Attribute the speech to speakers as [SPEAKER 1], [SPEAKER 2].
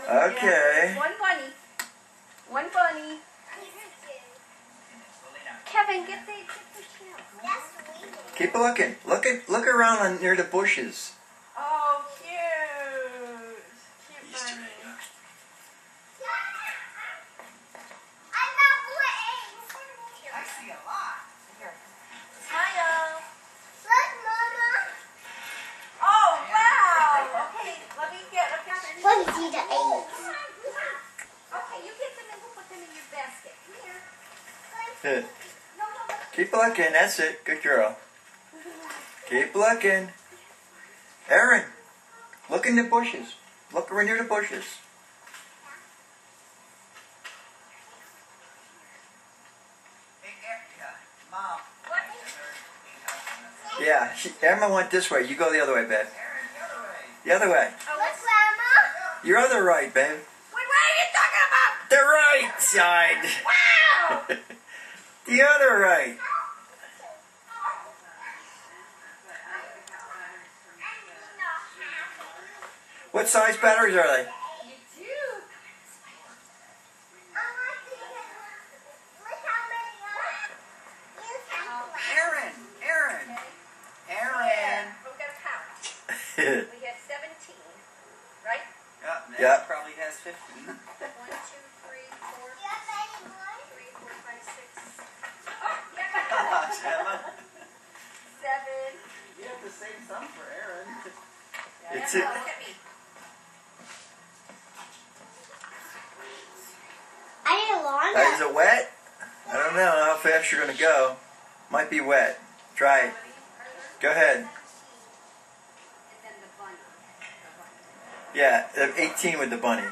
[SPEAKER 1] Okay.
[SPEAKER 2] One bunny. One bunny. Kevin, get the shell.
[SPEAKER 1] Keep looking. Look around near the bushes.
[SPEAKER 2] Oh, cute. Cute bunny.
[SPEAKER 3] I see a lot.
[SPEAKER 2] Here. Smile.
[SPEAKER 4] Look, Mama.
[SPEAKER 2] Oh, wow. Okay, let me get a picture.
[SPEAKER 4] Let me see the eggs.
[SPEAKER 2] Okay, you get them and we'll put them in your basket. Come here. No.
[SPEAKER 1] Keep looking. That's it. Good girl. Keep looking. Aaron, look in the bushes. Look around near the bushes.
[SPEAKER 3] Mom.
[SPEAKER 1] Yeah, Emma went this way. You go the other way, babe.
[SPEAKER 3] Aaron, the other way.
[SPEAKER 1] The other way.
[SPEAKER 2] Oh,
[SPEAKER 4] Look, Mama.
[SPEAKER 1] Your other right, babe.
[SPEAKER 2] Wait, what are you talking about?
[SPEAKER 1] The right side.
[SPEAKER 2] Wow.
[SPEAKER 1] The other right. What size batteries are they?
[SPEAKER 2] You do.
[SPEAKER 3] Aaron.
[SPEAKER 2] We've got a count. We have 17, right?
[SPEAKER 1] Yeah.
[SPEAKER 3] Probably has 15.
[SPEAKER 2] 1, 2, 3, 4, 3, 4, 5, 6. Oh, yeah.
[SPEAKER 3] Emma.
[SPEAKER 2] 7.
[SPEAKER 3] You have to save some for Aaron.
[SPEAKER 1] It's
[SPEAKER 2] Look
[SPEAKER 1] it.
[SPEAKER 2] at me.
[SPEAKER 4] I need a lawn.
[SPEAKER 1] Is it wet? I don't know how fast you're going to go. Might be wet. Try it. Go ahead.
[SPEAKER 2] And then the bunny.
[SPEAKER 1] Yeah, 18 with the bunny.